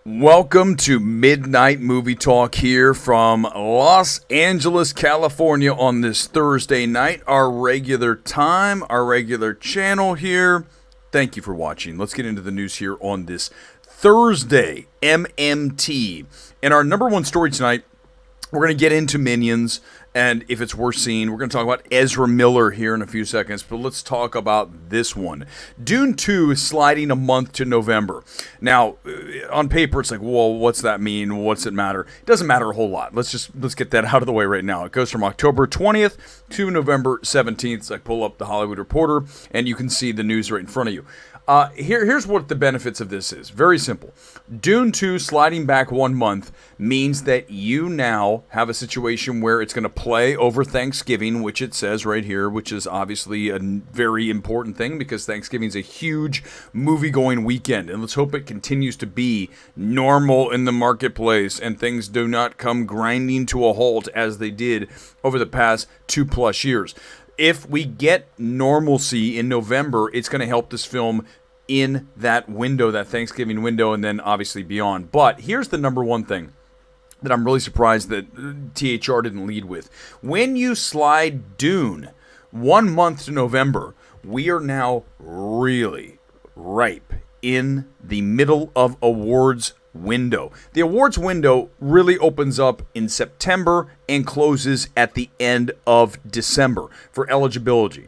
Welcome to Midnight Movie Talk here from Los Angeles, California on this Thursday night. Our regular time, our regular channel here. Thank you for watching. Let's get into the news here on this Thursday, MMT. And our number one story tonight, we're going to get into Minions and if it's worth seeing. We're going to talk about Ezra Miller here in a few seconds, but let's talk about this one. Dune 2 is sliding a month to November. Now, on paper, it's like, well, what's that mean? What's it matter? It doesn't matter a whole lot. Let's get that out of the way right now. It goes from October 20th to November 17th. So I pull up the Hollywood Reporter, and you can see the news right in front of you. Here's what the benefits of this is. Very simple. Dune 2 sliding back 1 month means that you now have a situation where it's going to play over Thanksgiving, which it says right here, which is obviously a very important thing because Thanksgiving is a huge movie-going weekend. And let's hope it continues to be normal in the marketplace and things do not come grinding to a halt as they did over the past 2+ years. If we get normalcy in November, it's going to help this film in that window, that Thanksgiving window, and then obviously beyond. But here's the number one thing that I'm really surprised that THR didn't lead with. When you slide Dune 1 month to November, we are now really ripe in the middle of awards window. The awards window really opens up in September and closes at the end of December for eligibility.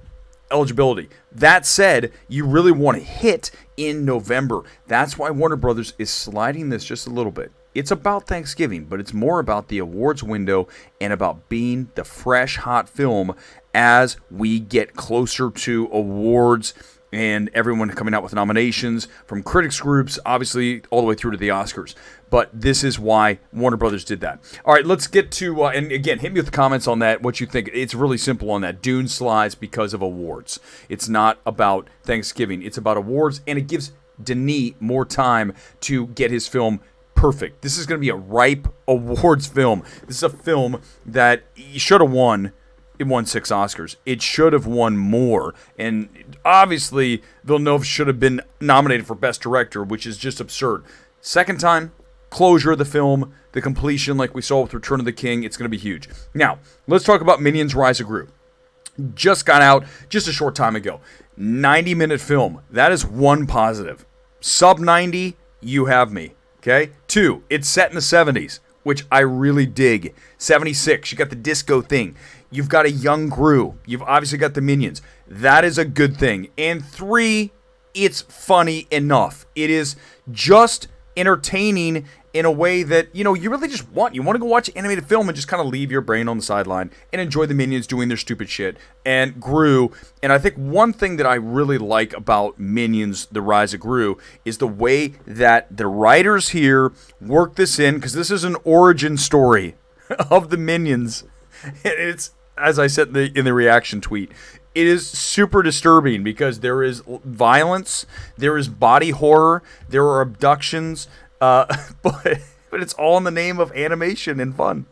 That said, you really want to hit in November. That's why Warner Brothers is sliding this just a little bit. It's about Thanksgiving, but it's more about the awards window and about being the fresh, hot film as we get closer to awards and everyone coming out with nominations from critics groups, obviously all the way through to the Oscars. But this is why Warner Brothers did that. All right, let's get to, and again, hit me with the comments on that, what you think. It's really simple on that. Dune slides because of awards. It's not about Thanksgiving. It's about awards, and it gives Denis more time to get his film perfect. This is going to be a ripe awards film. This is a film that he should have won. It won 6 Oscars. It should have won more. And obviously, Villeneuve should have been nominated for Best Director, which is just absurd. Second time, closure of the film, the completion like we saw with Return of the King, it's going to be huge. Now, let's talk about Minions Rise of Gru. Just got out just a short time ago. 90-minute film. That is one positive. Sub 90, you have me. Okay? 2, it's set in the 70s, which I really dig. 76, you got the disco thing. You've got a young GRU. You've obviously got the Minions. That is a good thing. And 3, it's funny enough. It is just entertaining in a way that, you really just want. You want to go watch an animated film and just kind of leave your brain on the sideline and enjoy the Minions doing their stupid shit. And GRU, and I think one thing that I really like about Minions, The Rise of GRU, is the way that the writers here work this in, because this is an origin story of the Minions. It's, as I said in the reaction tweet, it is super disturbing because there is violence, there is body horror, there are abductions, but it's all in the name of animation and fun.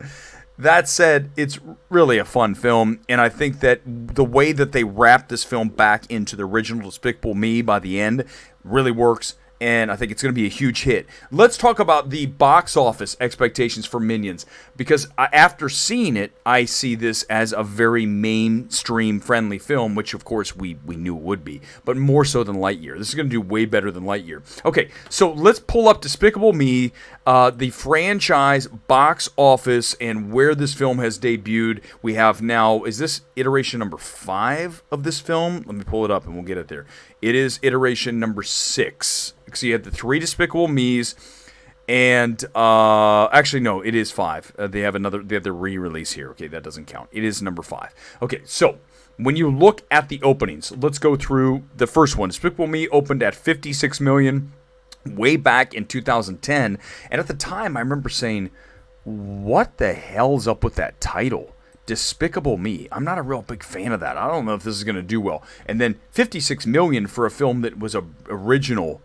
That said, it's really a fun film, and I think that the way that they wrap this film back into the original Despicable Me by the end really works. And I think it's going to be a huge hit. Let's talk about the box office expectations for Minions. Because after seeing it, I see this as a very mainstream-friendly film, which, of course, we knew it would be. But more so than Lightyear. This is going to do way better than Lightyear. Okay, so let's pull up Despicable Me, the franchise box office, and where this film has debuted. We have now, is this iteration number 5 of this film? Let me pull it up and we'll get it there. It is iteration number 6. So you had the 3 Despicable Me's, and actually no, it is 5. They have the re-release here. Okay, that doesn't count. It is number 5. Okay, so when you look at the openings, let's go through the first one. Despicable Me opened at 56 million way back in 2010, and at the time I remember saying, "What the hell's up with that title? Despicable Me. I'm not a real big fan of that. I don't know if this is going to do well." And then 56 million for a film that was a original.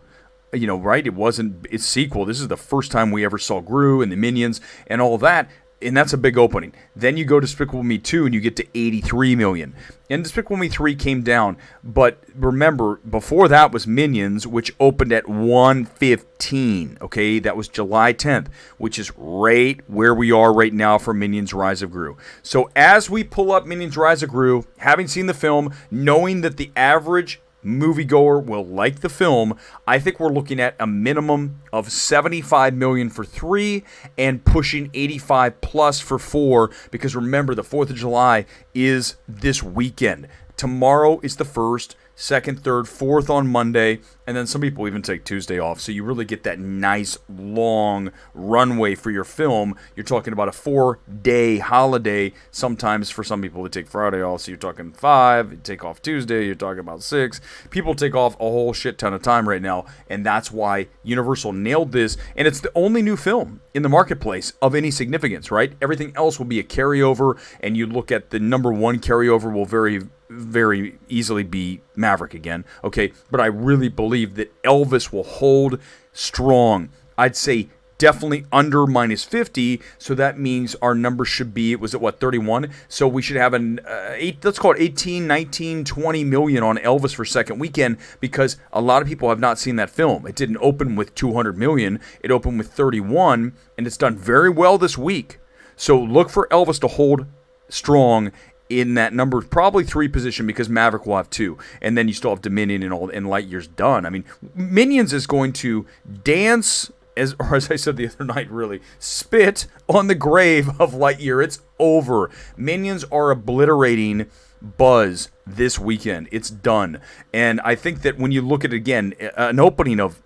Right? It wasn't its sequel. This is the first time we ever saw GRU and the Minions and all that. and that's a big opening. Then you go to Despicable Me 2 and you get to 83 million. And Despicable Me 3 came down, but remember, before that was Minions, which opened at 115. Okay, that was July 10th, which is right where we are right now for Minions Rise of Gru. So as we pull up Minions Rise of Gru, having seen the film, knowing that the average moviegoer will like the film, I think we're looking at a minimum of 75 million for 3 and pushing 85 plus for 4, because remember, the 4th of July is this weekend. Tomorrow is the 1st, 2nd, 3rd, 4th on Monday, and then some people even take Tuesday off, so you really get that nice long runway for your film. You're talking about a 4-day holiday. Sometimes for some people they take Friday off, so you're talking 5, you take off Tuesday, you're talking about 6. People take off a whole shit ton of time right now, and that's why Universal nailed this, and it's the only new film in the marketplace of any significance, right? Everything else will be a carryover, and you look at the number one carryover will very easily be Maverick again, okay? But I really believe that Elvis will hold strong. I'd say definitely under minus 50, so that means our number should be, was it what, 31? So we should have let's call it 18, 19, 20 million on Elvis for second weekend, because a lot of people have not seen that film. It didn't open with 200 million, it opened with 31, and it's done very well this week. So look for Elvis to hold strong in that number, probably 3 position, because Maverick will have 2, and then you still have Dominion and Lightyear's done. I mean, Minions is going to dance, as I said the other night, really spit on the grave of Lightyear. It's over. Minions are obliterating Buzz this weekend. It's done, and I think that when you look at it again, an opening of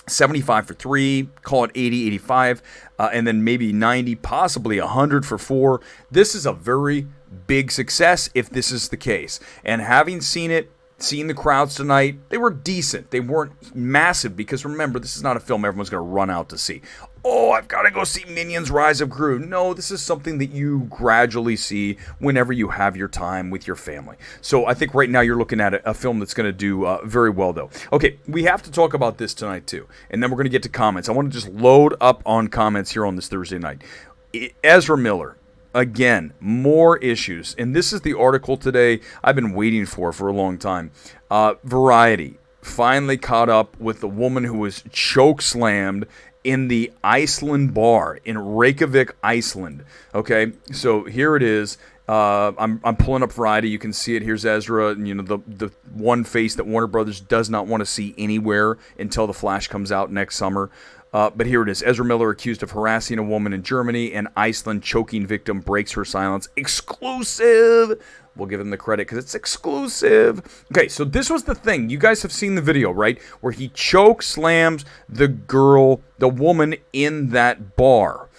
75 for 3, call it 80, 85, and then maybe 90, possibly 100 for 4. This is a very big success if this is the case. And having seen the crowds tonight, they were decent. They weren't massive, because remember, this is not a film everyone's going to run out to see. Oh, I've got to go see Minions Rise of Gru. No, this is something that you gradually see whenever you have your time with your family. So I think right now you're looking at a film that's going to do very well, though. Okay, we have to talk about this tonight, too. And then we're going to get to comments. I want to just load up on comments here on this Thursday night. Ezra Miller. Again, more issues. And this is the article today I've been waiting for a long time. Variety finally caught up with the woman who was choke slammed in the Iceland bar in Reykjavik, Iceland. Okay, so here it is. I'm pulling up Variety. You can see it. Here's Ezra, and the one face that Warner Brothers does not want to see anywhere until The Flash comes out next summer. But here it is. Ezra Miller accused of harassing a woman in Germany, and Iceland choking victim breaks her silence. Exclusive! We'll give him the credit because it's exclusive. Okay, so this was the thing. You guys have seen the video, right? Where he choke slams the woman in that bar.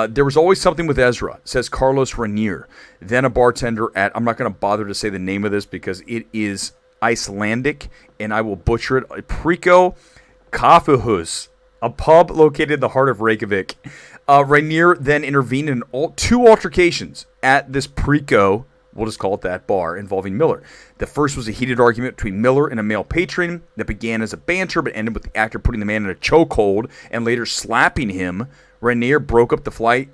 There was always something with Ezra, says Carlos Rainier. Then a bartender at, I'm not going to bother to say the name of this because it is Icelandic, and I will butcher it. Priko Kaffehus, a pub located in the heart of Reykjavik. Rainier then intervened in 2 altercations at this Priko, we'll just call it that, bar involving Miller. The first was a heated argument between Miller and a male patron that began as a banter but ended with the actor putting the man in a chokehold and later slapping him. Rainier broke up the fight,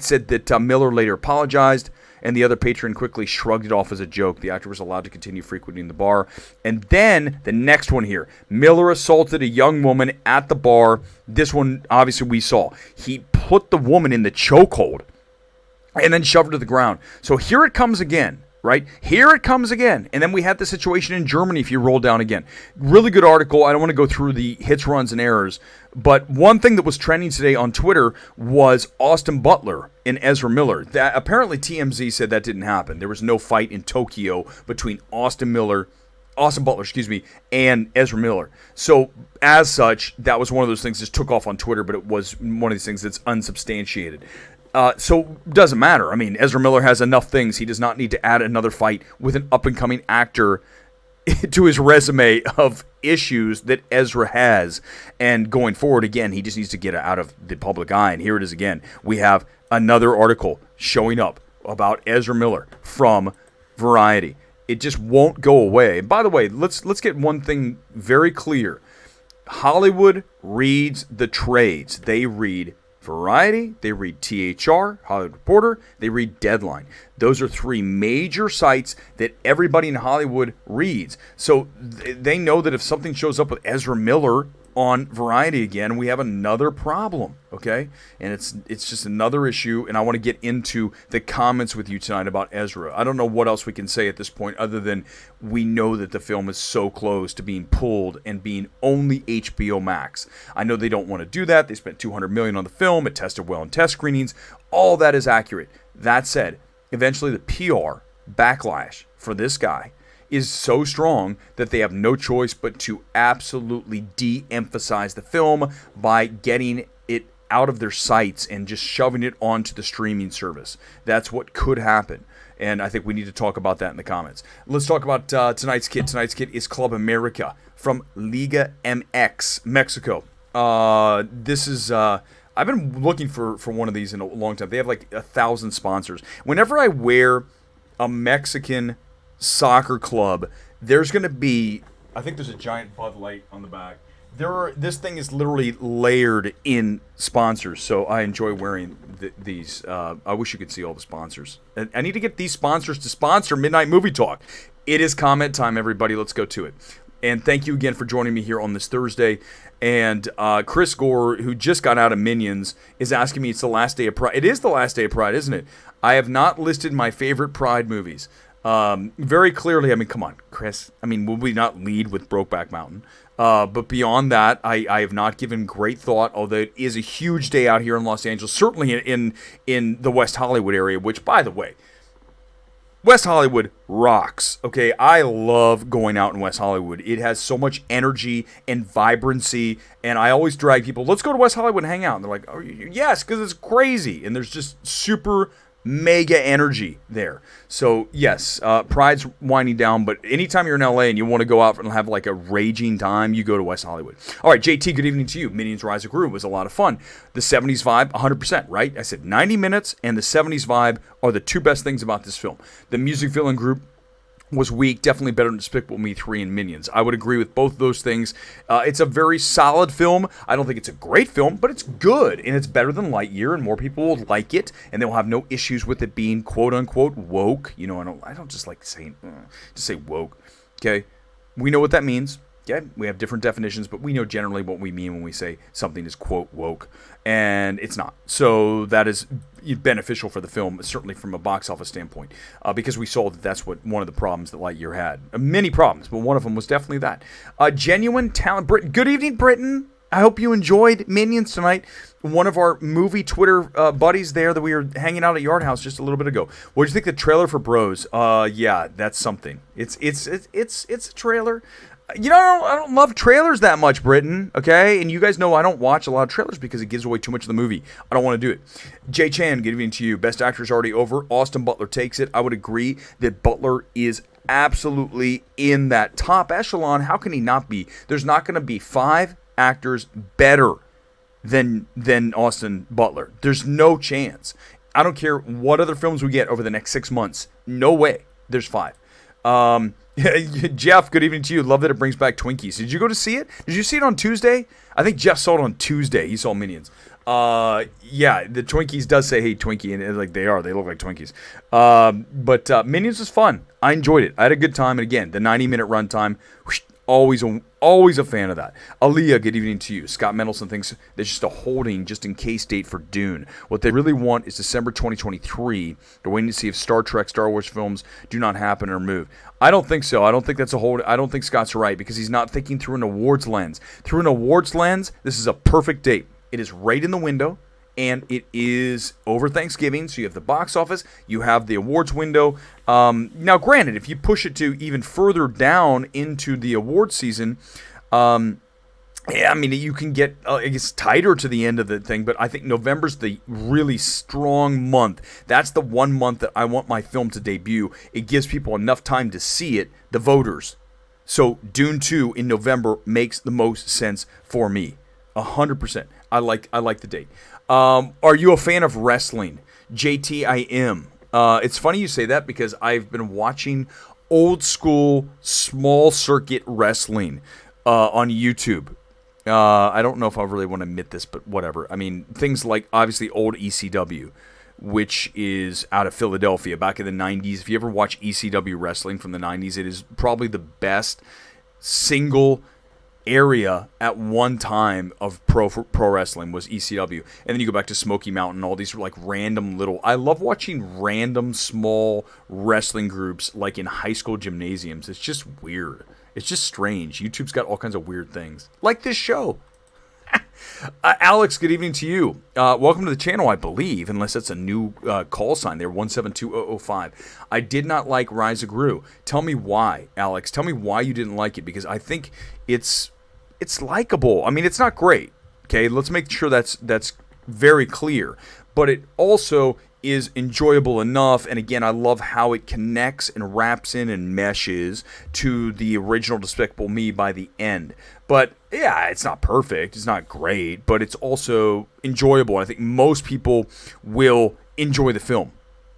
said that Miller later apologized, and the other patron quickly shrugged it off as a joke. The actor was allowed to continue frequenting the bar. And then the next one here, Miller assaulted a young woman at the bar. This one, obviously, we saw. He put the woman in the chokehold and then shoved her to the ground. So here it comes again, right? Here it comes again. And then we had the situation in Germany if you roll down again. Really good article. I don't want to go through the hits, runs, and errors. But one thing that was trending today on Twitter was Austin Butler and Ezra Miller. That apparently TMZ said that didn't happen. There was no fight in Tokyo between Austin Butler, and Ezra Miller. So as such, that was one of those things that just took off on Twitter, but it was one of these things that's unsubstantiated. So doesn't matter. I mean, Ezra Miller has enough things. He does not need to add another fight with an up-and-coming actor to his resume of issues that Ezra has. And going forward, again, he just needs to get out of the public eye. And here it is again. We have another article showing up about Ezra Miller from Variety. It just won't go away. By the way, let's get one thing very clear. Hollywood reads the trades. They read Variety, they read THR, Hollywood Reporter, they read Deadline. Those are three major sites that everybody in Hollywood reads. So they know that if something shows up with Ezra Miller on Variety again, we have another problem, okay? And it's just another issue, and I want to get into the comments with you tonight about Ezra. I don't know what else we can say at this point other than we know that the film is so close to being pulled and being only HBO Max. I know they don't want to do that. They spent $200 million on the film. It tested well in test screenings. All that is accurate. That said, eventually the PR backlash for this guy is so strong that they have no choice but to absolutely de-emphasize the film by getting it out of their sites and just shoving it onto the streaming service. That's what could happen. And I think we need to talk about that in the comments. Let's talk about tonight's kit. Tonight's kit is Club America from Liga MX, Mexico. This is... I've been looking for one of these in a long time. They have like 1,000 sponsors. Whenever I wear a Mexican soccer club, there's going to be, I think there's a giant Bud Light on the back. This thing is literally layered in sponsors, so I enjoy wearing these. I wish you could see all the sponsors. I need to get these sponsors to sponsor Midnight Movie Talk. It is comment time, everybody. Let's go to it. And thank you again for joining me here on this Thursday. And Chris Gore, who just got out of Minions, is asking me, it's the last day of Pride. It is the last day of Pride, isn't it? I have not listed my favorite Pride movies. Very clearly, I mean, come on, Chris. I mean, will we not lead with Brokeback Mountain? But beyond that, I have not given great thought, although it is a huge day out here in Los Angeles, certainly in the West Hollywood area, which, by the way, West Hollywood rocks, okay? I love going out in West Hollywood. It has so much energy and vibrancy, and I always drag people, let's go to West Hollywood and hang out. And they're like, oh, yes, because it's crazy, and there's just super mega energy there. So yes, Pride's winding down, but anytime you're in LA and you want to go out and have like a raging time, you go to West Hollywood. All right, JT, good evening to you. Minions Rise of GRU was a lot of fun. The 70s vibe, 100%, right? I said 90 minutes and the 70s vibe are the two best things about this film. The music villain group was weak, definitely better than Despicable Me 3 and Minions. I would agree with both those things. It's a very solid film. I don't think it's a great film, but it's good, and it's better than Lightyear, and more people will like it, and they will have no issues with it being quote-unquote woke. You know, I don't just like saying, just say woke, okay? We know what that means. Yeah, we have different definitions, but we know generally what we mean when we say something is, quote, woke, and it's not. So that is beneficial for the film, certainly from a box office standpoint, because we saw that that's what one of the problems that Lightyear had. Many problems, but one of them was definitely that. Genuine talent. Britain. Good evening, Britain. I hope you enjoyed Minions tonight. One of our movie Twitter buddies there that we were hanging out at Yard House just a little bit ago. What did you think of the trailer for Bros? Yeah, that's something. It's a trailer. You know, I don't love trailers that much, Britain, okay? And you guys know I don't watch a lot of trailers because it gives away too much of the movie. I don't want to do it. Jay Chan, good evening to you. Best actor is already over. Austin Butler takes it. I would agree that Butler is absolutely in that top echelon. How can he not be? There's not going to be 5 actors better than Austin Butler. There's no chance. I don't care what other films we get over the next 6 months. No way. There's 5. Jeff, good evening to you. Love that it brings back Twinkies. Did you go to see it? Did you see it on Tuesday? I think Jeff saw it on Tuesday. He saw Minions. Yeah, the Twinkies does say, hey, Twinkie, and like they look like Twinkies. But Minions was fun. I enjoyed it. I had a good time. And again, the 90-minute runtime, always a fan of that. Aaliyah, good evening to you. Scott Mendelson thinks there's just a holding just in case date for Dune. What they really want is December 2023. They're waiting to see if Star Trek, Star Wars films do not happen or move. I don't think so. I don't think that's a hold. I don't think Scott's right because he's not thinking through an awards lens. Through an awards lens, this is a perfect date. It is right in the window. And it is over Thanksgiving, so you have the box office, you have the awards window. Now, granted, if you push it to even further down into the awards season, yeah, I mean, you can get, I guess, tighter to the end of the thing, but I think November's the really strong month. That's the one month that I want my film to debut. It gives people enough time to see it, the voters. So Dune 2 in November makes the most sense for me. 100%. I like the date. Are you a fan of wrestling? JT, I am. It's funny you say that because I've been watching old school small circuit wrestling on YouTube. I don't know if I really want to admit this, but whatever. I mean, things like obviously old ECW, which is out of Philadelphia back in the 90s. If you ever watch ECW wrestling from the 90s, it is probably the best single area at one time of pro wrestling was ECW. And then you go back to Smoky Mountain, all these like random little... I love watching random small wrestling groups like in high school gymnasiums. It's just weird. It's just strange. YouTube's got all kinds of weird things. Like this show. Alex, good evening to you. Welcome to the channel, I believe, unless that's a new call sign there, 172005. I did not like Rise of Gru. Tell me why, Alex. Tell me why you didn't like it, because I think it's likable. I mean, it's not great, okay? Let's make sure that's very clear. But it also is enjoyable enough, and again, I love how it connects and wraps in and meshes to the original Despicable Me by the end. But yeah, it's not perfect, it's not great, but it's also enjoyable. I think most people will enjoy the film.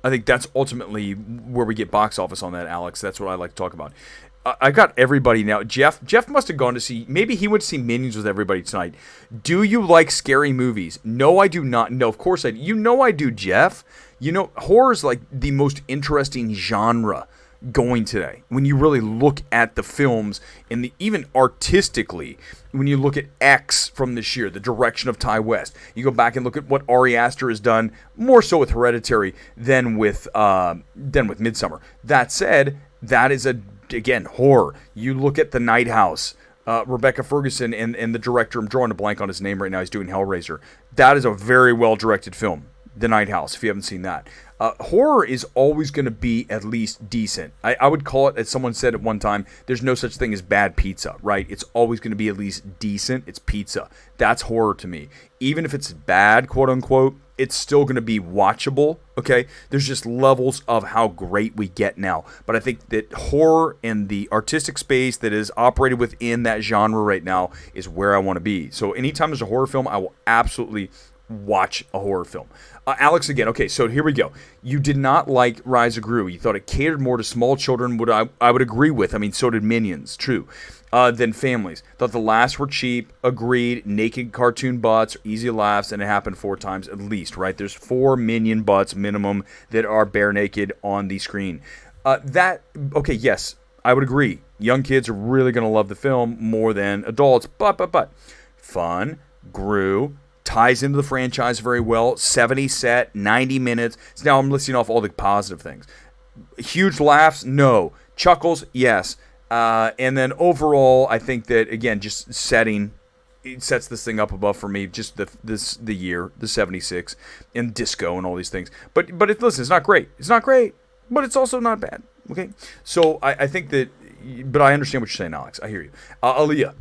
I think that's ultimately where we get box office on that, Alex. That's what I like to talk about. I got everybody now. Jeff must have gone to see, maybe he went to see Minions with everybody tonight. Do you like scary movies? No, I do not. No, of course I do. You know I do, Jeff. You know, horror is like the most interesting genre going today. When you really look at the films and even artistically, when you look at X from this year, the direction of Ty West, you go back and look at what Ari Aster has done, more so with Hereditary than with Midsommar. That said, that is again, horror. You look at The Night House, Rebecca Ferguson and the director, I'm drawing a blank on his name right now, he's doing Hellraiser. That is a very well-directed film, The Night House, if you haven't seen that. Horror is always going to be at least decent. I would call it, as someone said at one time, there's no such thing as bad pizza, right? It's always going to be at least decent. It's pizza. That's horror to me. Even if it's bad, quote unquote, it's still going to be watchable, okay? There's just levels of how great we get now. But I think that horror and the artistic space that is operated within that genre right now is where I want to be. So anytime there's a horror film, I will absolutely watch a horror film. Alex, again, okay, so here we go. You did not like Rise of Gru. You thought it catered more to small children, I would agree with. I mean, so did Minions, true. Than families. Thought the laughs were cheap, agreed. Naked cartoon butts, easy laughs, and it happened 4 times at least, right? There's 4 Minion butts minimum that are bare naked on the screen. Okay, yes, I would agree. Young kids are really going to love the film more than adults, but. Fun, Gru, ties into the franchise very well. 70 set, 90 minutes. So now I'm listing off all the positive things. Huge laughs? No. Chuckles? Yes. And then overall, I think that, again, just setting, it sets this thing up above for me, just the year, the 76, and disco and all these things. But listen, it's not great. It's not great, but it's also not bad. Okay? So I think that, but I understand what you're saying, Alex. I hear you. Aaliyah.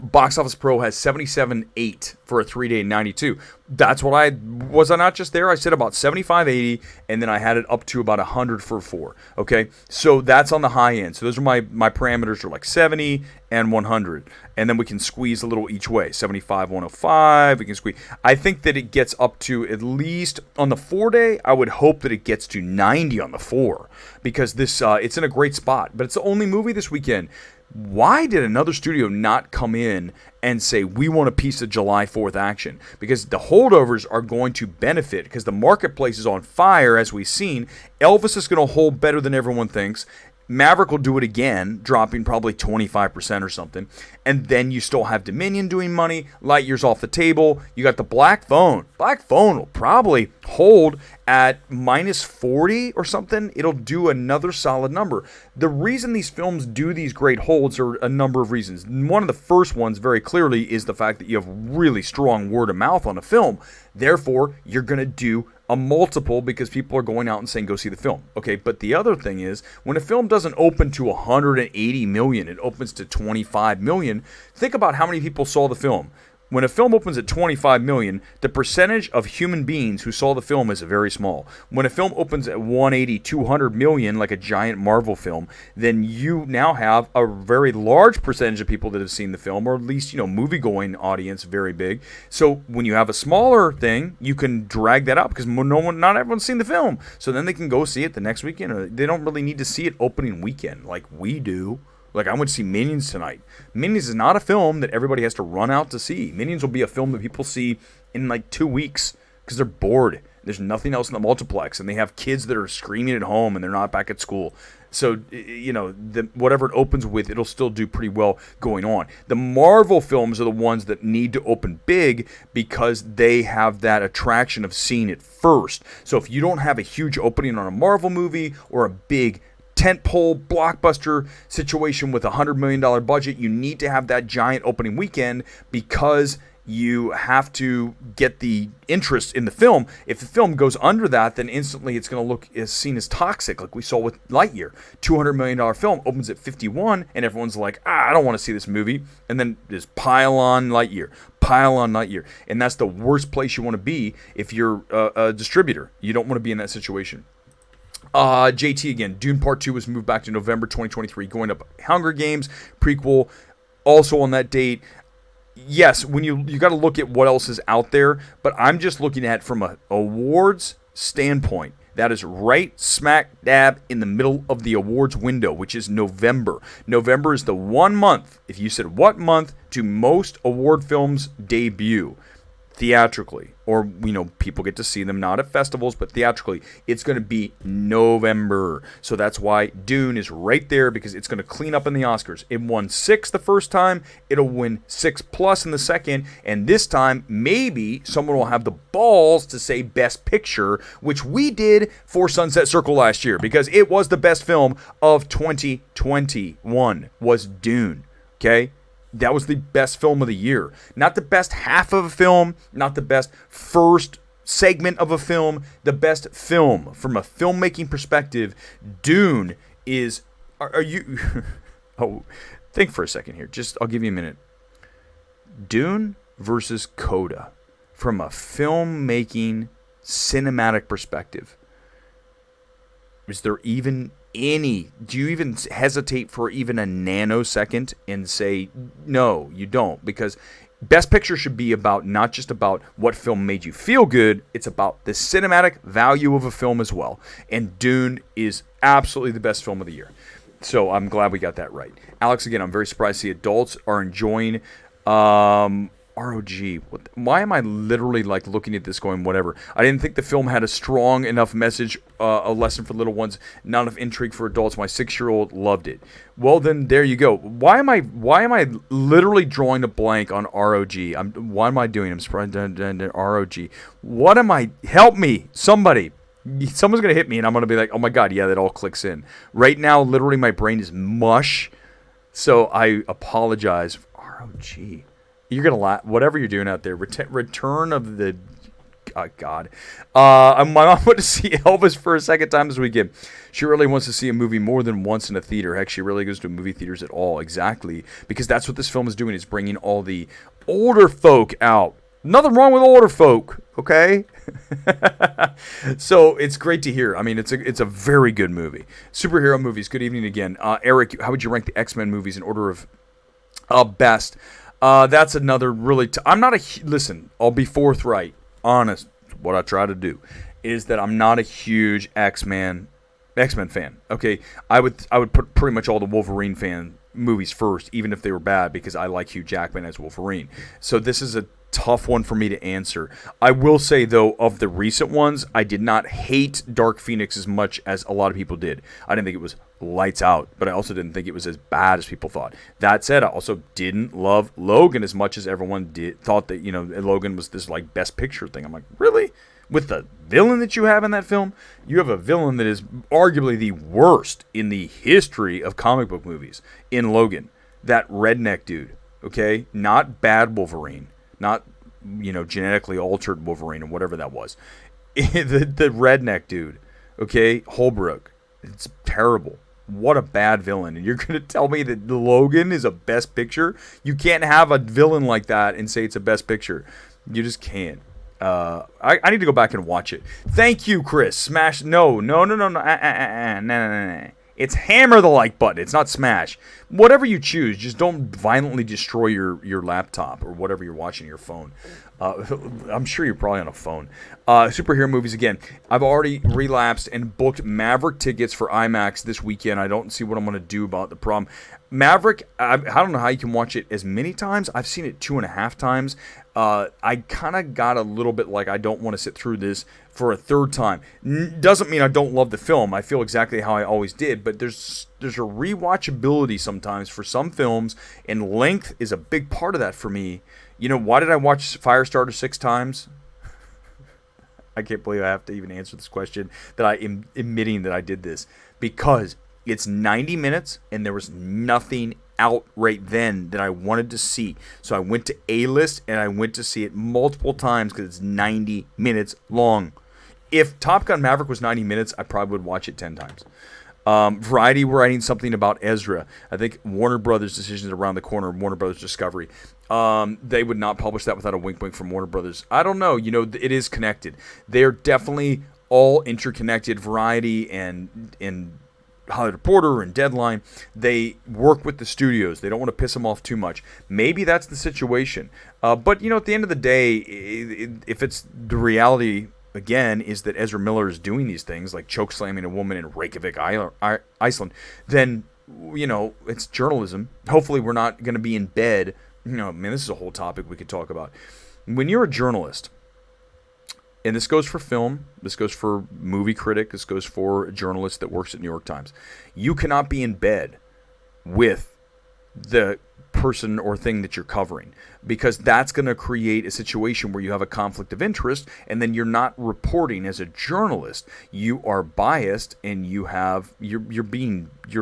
Box Office Pro has 77.8 for a 3-day 92. That's what I not just there. I said about 75.80, and then I had it up to about 100 for 4. Okay, so that's on the high end. So those are my parameters are like 70 and 100, and then we can squeeze a little each way. 75, 105. We can squeeze. I think that it gets up to at least on the 4-day. I would hope that it gets to 90 on the 4 because this it's in a great spot. But it's the only movie this weekend. Why did another studio not come in and say, we want a piece of July 4th action? Because the holdovers are going to benefit because the marketplace is on fire, as we've seen. Elvis is going to hold better than everyone thinks. Maverick will do it again, dropping probably 25% or something. And then you still have Dominion doing money. Lightyear's off the table. You got the Black Phone. Black Phone will probably hold at minus 40 or something. It'll do another solid number. The reason these films do these great holds are a number of reasons. One of the first ones, very clearly, is the fact that you have really strong word of mouth on a film. Therefore, you're going to do a multiple because people are going out and saying, go see the film. Okay, but the other thing is, when a film doesn't open to 180 million, it opens to 25 million, think about how many people saw the film. When a film opens at 25 million, the percentage of human beings who saw the film is very small. When a film opens at 180, 200 million, like a giant Marvel film, then you now have a very large percentage of people that have seen the film, or at least, movie-going audience, very big. So when you have a smaller thing, you can drag that up because not everyone's seen the film. So then they can go see it the next weekend. Or they don't really need to see it opening weekend like we do. Like, I went to see Minions tonight. Minions is not a film that everybody has to run out to see. Minions will be a film that people see in like 2 weeks because they're bored. There's nothing else in the multiplex, and they have kids that are screaming at home, and they're not back at school. So, you know, whatever it opens with, it'll still do pretty well going on. The Marvel films are the ones that need to open big because they have that attraction of seeing it first. So if you don't have a huge opening on a Marvel movie or a big tentpole blockbuster situation with $100 million budget, you need to have that giant opening weekend because you have to get the interest in the film. If the film goes under that, then instantly it's going to look as seen as toxic, like we saw with Lightyear. $200 million film opens at 51, and everyone's like, I don't want to see this movie. And then just pile on Lightyear. And that's the worst place you want to be if you're a distributor. You don't want to be in that situation. JT again, Dune Part 2 was moved back to November 2023, going up Hunger Games, prequel, also on that date. Yes, when you got to look at what else is out there, but I'm just looking at from a awards standpoint. That is right smack dab in the middle of the awards window, which is November. November is the 1 month, if you said what month do most award films debut theatrically, or, you know, people get to see them not at festivals, but theatrically, it's going to be November. So that's why Dune is right there, because it's going to clean up in the Oscars. It won 6 the first time. It'll win 6+ in the second. And this time, maybe someone will have the balls to say Best Picture, which we did for Sunset Circle last year, because it was the best film of 2021, was Dune. Okay? That was the best film of the year. Not the best half of a film, not the best first segment of a film, the best film. From a filmmaking perspective, Dune is... Are you... Oh, think for a second here. I'll give you a minute. Dune versus Coda. From a filmmaking, cinematic perspective. Is there even... do you even hesitate for even a nanosecond and say, no, you don't? Because Best Picture should be about not just about what film made you feel good, it's about the cinematic value of a film as well. And Dune is absolutely the best film of the year. So I'm glad we got that right. Alex, again, I'm very surprised to see adults are enjoying ROG. Why am I literally like looking at this going, whatever? I didn't think the film had a strong enough message, a lesson for little ones, not enough intrigue for adults. My 6-year-old loved it. Well, then there you go. Why am I literally drawing a blank on ROG? What am I doing? I'm surprised. ROG. What am I? Help me, somebody. Someone's going to hit me and I'm going to be like, oh my God, yeah, that all clicks in. Right now, literally my brain is mush. So I apologize. ROG. You're going to laugh. Whatever you're doing out there. Return of the... God. My mom went to see Elvis for a second time this weekend. She really wants to see a movie more than once in a theater. Heck, she really goes to movie theaters at all. Exactly. Because that's what this film is doing. It's bringing all the older folk out. Nothing wrong with older folk. Okay? So it's great to hear. I mean, it's a very good movie. Superhero movies. Good evening again. Eric, how would you rank the X-Men movies in order of best? That's another really... I'm not a... Listen, I'll be forthright, honest. What I try to do is that I'm not a huge X-Men fan. Okay, I would put pretty much all the Wolverine fan movies first, even if they were bad, because I like Hugh Jackman as Wolverine. So this is a tough one for me to answer. I will say, though, of the recent ones, I did not hate Dark Phoenix as much as a lot of people did. I didn't think it was lights out, but I also didn't think it was as bad as people thought. That said, I also didn't love Logan as much as everyone thought that, you know, Logan was this like best picture thing. I'm like, really? With the villain that you have in that film? You have a villain that is arguably the worst in the history of comic book movies in Logan. That redneck dude, okay? Not bad Wolverine. Not, you know, genetically altered Wolverine or whatever that was. the redneck dude, okay? Holbrook. It's terrible. What a bad villain. And you're going to tell me that Logan is a best picture? You can't have a villain like that and say it's a best picture. You just can't. I need to go back and watch it. Thank you, Chris. Smash. No. It's hammer the like button. It's not smash. Whatever you choose, just don't violently destroy your laptop or whatever you're watching your phone. I'm sure you're probably on a phone. Superhero movies again. I've already relapsed and booked Maverick tickets for IMAX this weekend. I don't see what I'm going to do about the problem. Maverick, I don't know how you can watch it as many times. I've seen it 2.5 times. I kind of got a little bit like I don't want to sit through this for a third time. Doesn't mean I don't love the film. I feel exactly how I always did, but there's a rewatchability sometimes for some films, and length is a big part of that for me. You know, why did I watch Firestarter 6 times? I can't believe I have to even answer this question, that I am admitting that I did this. Because it's 90 minutes, and there was nothing out right then that I wanted to see. So I went to A-List, and I went to see it multiple times because it's 90 minutes long. If Top Gun Maverick was 90 minutes, I probably would watch it 10 times. Variety writing something about Ezra. I think Warner Brothers' decisions around the corner, Warner Brothers Discovery. They would not publish that without a wink wink from Warner Brothers. I don't know. You know, it is connected. They're definitely all interconnected. Variety and Hollywood Reporter and Deadline, they work with the studios. They don't want to piss them off too much. Maybe that's the situation. But, you know, at the end of the day, if it's the reality, again, is that Ezra Miller is doing these things, like choke slamming a woman in Reykjavik, Iceland, then, you know, it's journalism. Hopefully we're not going to be in bed. You know, man, this is a whole topic we could talk about. When you're a journalist, and this goes for film, this goes for movie critic, this goes for a journalist that works at New York Times. You cannot be in bed with the person or thing that you're covering, because that's going to create a situation where you have a conflict of interest, and then you're not reporting as a journalist. You are biased, and your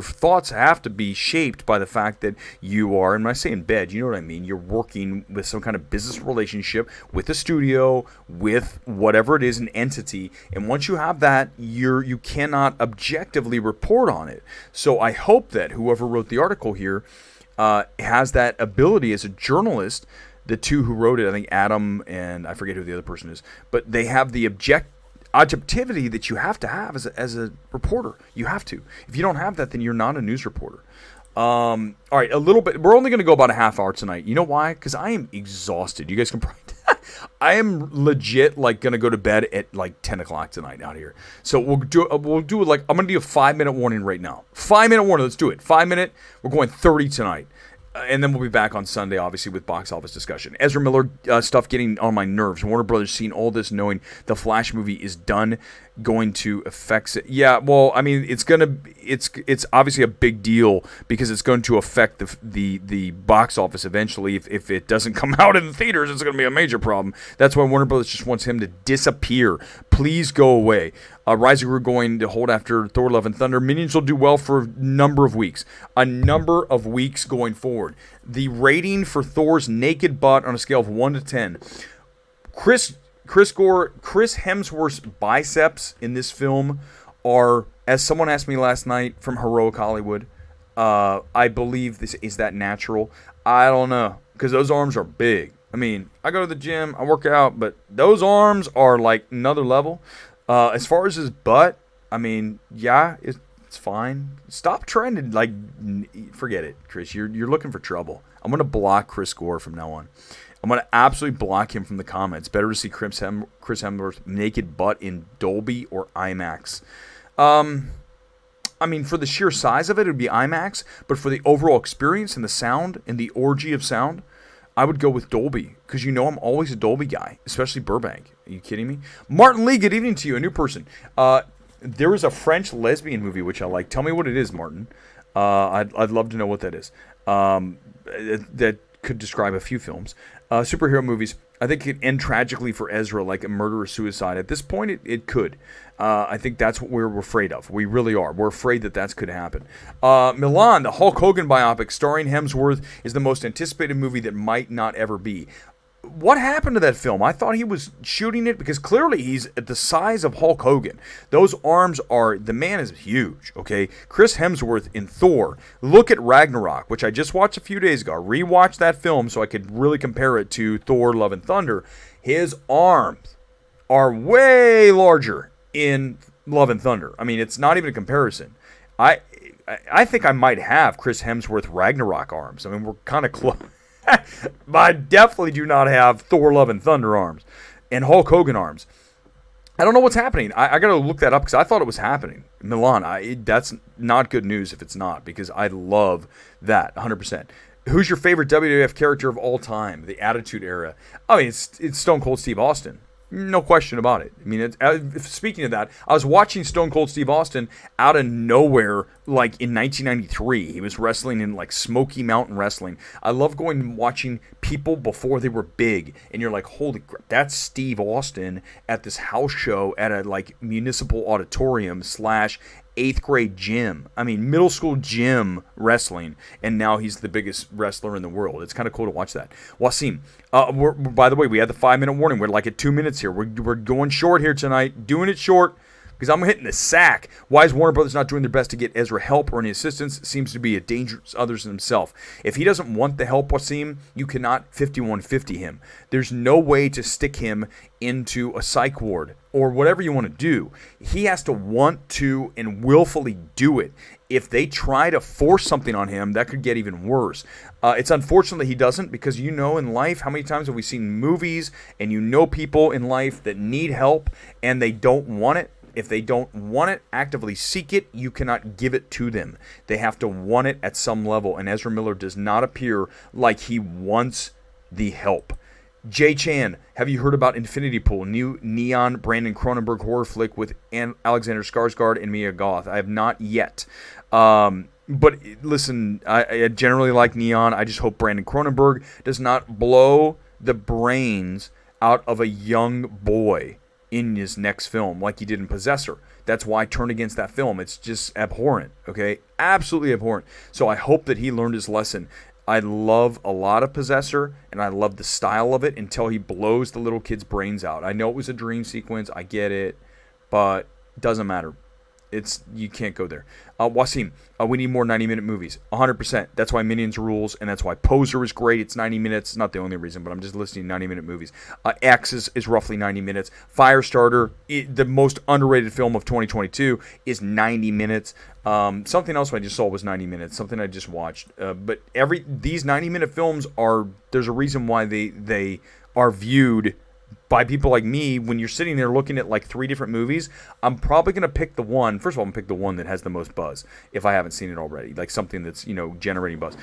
thoughts have to be shaped by the fact that you are, and when I say in bed, you know what I mean, you're working with some kind of business relationship with a studio, with whatever it is, an entity, and once you have that, you cannot objectively report on it. So I hope that whoever wrote the article here has that ability as a journalist. The two who wrote it, I think Adam and I forget who the other person is, but they have the objectivity that you have to have as a reporter. You have to. If you don't have that, then you're not a news reporter. All right, a little bit. We're only going to go about a half hour tonight. You know why? Because I am exhausted. You guys can probably. I am legit like going to go to bed at like 10 o'clock tonight out here. So we'll do like, I'm going to do a 5-minute warning right now. 5-minute warning. Let's do it. 5 minute. We're going 30 tonight. And then we'll be back on Sunday, obviously, with box office discussion. Ezra Miller stuff getting on my nerves. Warner Brothers seeing all this, knowing the Flash movie is done, going to affect it. Yeah, well, I mean, it's obviously a big deal because it's going to affect the box office eventually. If it doesn't come out in the theaters, it's going to be a major problem. That's why Warner Brothers just wants him to disappear. Please go away. Rise of GRU going to hold after Thor: Love and Thunder. Minions will do well for a number of weeks. A number of weeks going forward. The rating for Thor's naked butt on a scale of 1 to 10. Chris Hemsworth's biceps in this film are, as someone asked me last night from Heroic Hollywood, I believe this is that natural. I don't know, because those arms are big. I mean, I go to the gym, I work out, but those arms are like another level. As far as his butt, I mean, yeah, it's fine. Stop trying to, like, forget it, Chris. You're looking for trouble. I'm going to block Chris Gore from now on. I'm going to absolutely block him from the comments. Better to see Chris Hemsworth's naked butt in Dolby or IMAX. I mean, for the sheer size of it, it would be IMAX. But for the overall experience and the sound and the orgy of sound, I would go with Dolby, because you know I'm always a Dolby guy, especially Burbank. Are you kidding me? Martin Lee, good evening to you, a new person. There is a French lesbian movie which I like. Tell me what it is, Martin. I'd love to know what that is. That could describe a few films. Superhero movies, I think it could end tragically for Ezra, like a murder-suicide. At this point, it could. I think that's what we're afraid of. We really are. We're afraid that could happen. Milan, the Hulk Hogan biopic starring Hemsworth, is the most anticipated movie that might not ever be. What happened to that film? I thought he was shooting it because clearly he's at the size of Hulk Hogan. Those arms the man is huge, okay? Chris Hemsworth in Thor. Look at Ragnarok, which I just watched a few days ago. I rewatched that film so I could really compare it to Thor: Love and Thunder. His arms are way larger in Love and Thunder. I mean, it's not even a comparison. I think I might have Chris Hemsworth Ragnarok arms. I mean, we're kind of close. But I definitely do not have Thor Love and Thunder arms and Hulk Hogan arms. I don't know what's happening. I got to look that up because I thought it was happening. Milan, that's not good news if it's not, because I love that 100%. Who's your favorite WWF character of all time? The Attitude Era. I mean, it's Stone Cold Steve Austin. No question about it. I mean, speaking of that, I was watching Stone Cold Steve Austin out of nowhere, like in 1993. He was wrestling in like Smoky Mountain Wrestling. I love going and watching people before they were big, and you're like, holy crap, that's Steve Austin at this house show at a like municipal auditorium / 8th grade gym. I mean, middle school gym wrestling, and now he's the biggest wrestler in the world. It's kind of cool to watch that. Wasim, by the way, we had the 5-minute warning. We're like at 2 minutes here. We're going short here tonight, doing it short because I'm hitting the sack. Why is Warner Brothers not doing their best to get Ezra help or any assistance? Seems to be a danger to others than himself. If he doesn't want the help, Wasim, you cannot 5150 him. There's no way to stick him into a psych ward or whatever you want to do. He has to want to and willfully do it. If they try to force something on him, that could get even worse. It's unfortunate that he doesn't, because you know in life, how many times have we seen movies and you know people in life that need help and they don't want it? If they don't want it, actively seek it, you cannot give it to them. They have to want it at some level, and Ezra Miller does not appear like he wants the help. Jay Chan, have you heard about Infinity Pool, new neon Brandon Cronenberg horror flick with Alexander Skarsgård and Mia Goth? I have not yet. But listen, I generally like neon. I just hope Brandon Cronenberg does not blow the brains out of a young boy in his next film like he did in Possessor. That's why I turned against that film. It's just abhorrent, okay? Absolutely abhorrent. So I hope that he learned his lesson. I love a lot of Possessor, and I love the style of it until he blows the little kid's brains out. I know it was a dream sequence. I get it, but it doesn't matter. You can't go there. Wasim, we need more 90-minute movies. 100%. That's why Minions rules, and that's why Poser is great. It's 90 minutes. It's not the only reason, but I'm just listing 90-minute movies. X is roughly 90 minutes. Firestarter, the most underrated film of 2022, is 90 minutes. Something else I just saw was 90 minutes. Something I just watched. But these 90-minute films there's a reason why they are viewed by people like me. When you're sitting there looking at like 3 different movies, I'm probably going to pick the one. First of all, I'm going to pick the one that has the most buzz if I haven't seen it already, like something that's, generating buzz.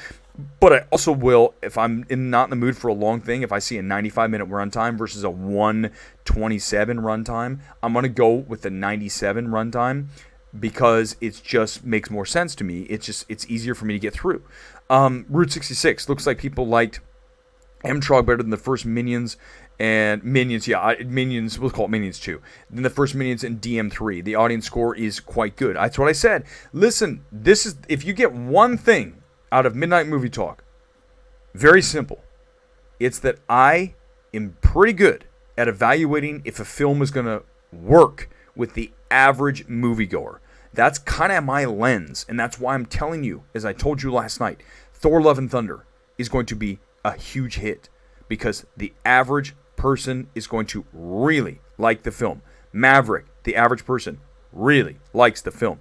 But I also will, if I'm not in the mood for a long thing, if I see a 95-minute runtime versus a 127 runtime, I'm going to go with the 97 runtime because it just makes more sense to me. It's easier for me to get through. Route 66, looks like people liked M-Trog better than the first Minions. And Minions, Minions, we'll call it Minions 2. Then the first Minions in DM3. The audience score is quite good. That's what I said. Listen, if you get one thing out of Midnight Movie Talk, very simple. It's that I am pretty good at evaluating if a film is going to work with the average moviegoer. That's kind of my lens, and that's why I'm telling you, as I told you last night, Thor Love and Thunder is going to be a huge hit because the average person is going to really like the film. Maverick, the average person, really likes the film.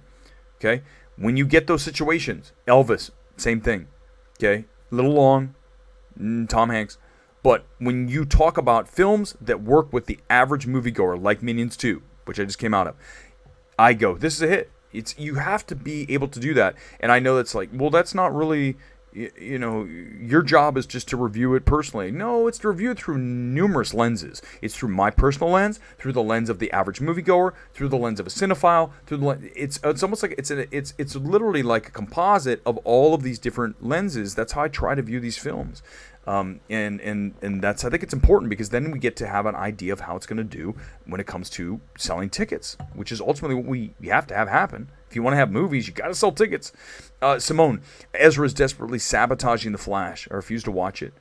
Okay? When you get those situations, Elvis, same thing. Okay? A little long, Tom Hanks. But when you talk about films that work with the average moviegoer, like Minions 2, which I just came out of, I go, this is a hit. You have to be able to do that. And I know that's like, well, that's not really, your job is just to review it personally. No, it's to review it through numerous lenses. It's through my personal lens, through the lens of the average moviegoer, through the lens of a cinephile, through the lens. It's almost like it's literally like a composite of all of these different lenses. That's how I try to view these films. And that's, I think it's important because then we get to have an idea of how it's going to do when it comes to selling tickets, which is ultimately what we have to have happen. If you want to have movies, you got to sell tickets. Simone, Ezra is desperately sabotaging The Flash. I refuse to watch it.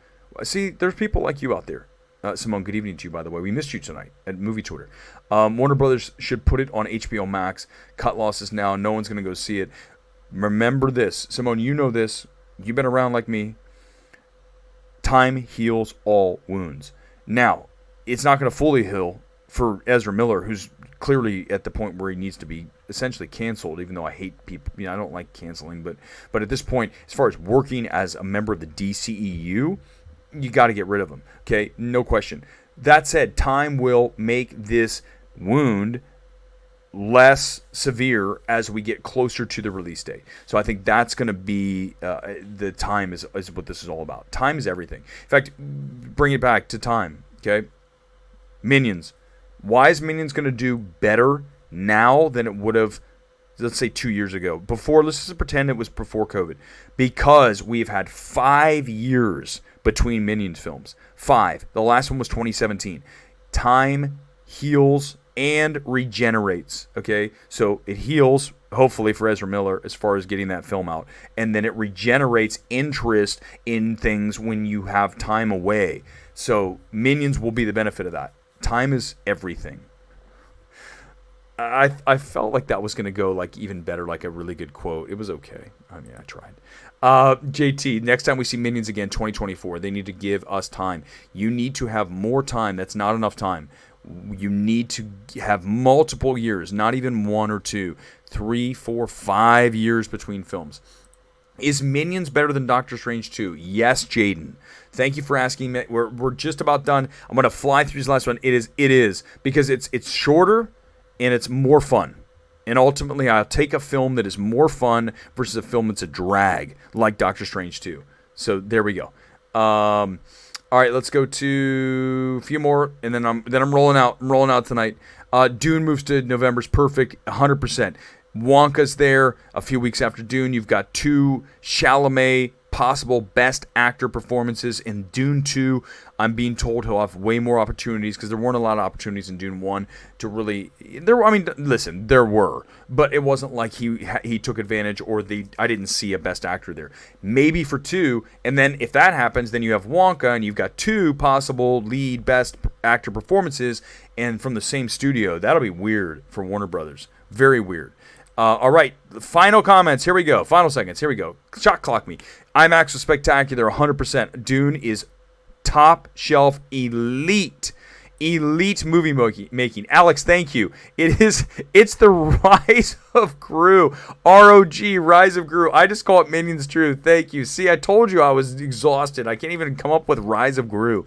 See, there's people like you out there. Simone, good evening to you, by the way. We missed you tonight at Movie Twitter. Warner Brothers should put it on HBO Max. Cut losses now. No one's going to go see it. Remember this. Simone, you know this. You've been around like me. Time heals all wounds. Now, it's not going to fully heal for Ezra Miller, who's clearly at the point where he needs to be essentially canceled, even though I hate people. I don't like canceling, but at this point, as far as working as a member of the DCEU, you got to get rid of them. Okay, no question. That said, time will make this wound less severe as we get closer to the release date. So I think that's going to be the time is what this is all about. Time is everything. In fact, bring it back to time. Okay, Minions. Why is Minions going to do better now than it would have, let's say, 2 years ago? Before, let's just pretend it was before COVID. Because we've had 5 years between Minions films. 5. The last one was 2017. Time heals and regenerates, okay? So it heals, hopefully, for Ezra Miller as far as getting that film out. And then it regenerates interest in things when you have time away. So Minions will be the benefit of that. Time is everything. I felt like that was going to go like even better, like a really good quote. It was okay. I mean, I tried. JT, next time we see Minions again, 2024, they need to give us time. You need to have more time. That's not enough time. You need to have multiple years, not even 1 or 2, 3, 4, 5 years between films. Is Minions better than Doctor Strange 2? Yes, Jaden. Thank you for asking me. We're just about done. I'm going to fly through this last one. It is because it's shorter and it's more fun. And ultimately, I'll take a film that is more fun versus a film that's a drag, like Doctor Strange 2. So there we go. All right, let's go to a few more, and then I'm rolling out. I'm rolling out tonight. Dune moves to November's perfect, 100%. Wonka's there a few weeks after Dune. You've got 2 Chalamet possible best actor performances in Dune 2. I'm being told he'll have way more opportunities because there weren't a lot of opportunities in Dune 1 to really. There were, but it wasn't like he took advantage or I didn't see a best actor there. Maybe for 2, and then if that happens, then you have Wonka and you've got 2 possible lead best actor performances and from the same studio. That'll be weird for Warner Brothers. Very weird. All right, final comments. Here we go. Final seconds. Here we go. Shot clock me. IMAX was spectacular, 100%. Dune is top shelf elite movie making. Alex, thank you. It's the Rise of Gru. ROG, Rise of Gru. I just call it Minions True. Thank you. See, I told you I was exhausted. I can't even come up with Rise of Gru.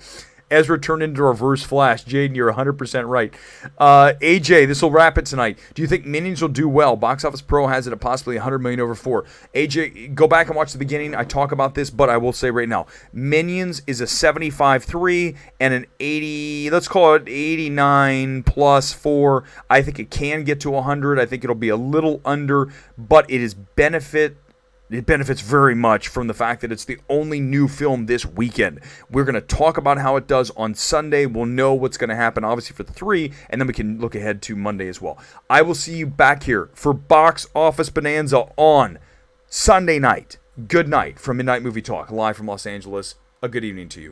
Ezra turned into Reverse Flash. Jaden, you're 100% right. AJ, this will wrap it tonight. Do you think Minions will do well? Box Office Pro has it at possibly $100 million over 4. AJ, go back and watch the beginning. I talk about this, but I will say right now, Minions is a 75.3 and an 80, let's call it 89 plus 4. I think it can get to 100. I think it'll be a little under, but it benefits very much from the fact that it's the only new film this weekend. We're going to talk about how it does on Sunday. We'll know what's going to happen, obviously, for the 3, and then we can look ahead to Monday as well. I will see you back here for Box Office Bonanza on Sunday night. Good night from Midnight Movie Talk, live from Los Angeles. A good evening to you.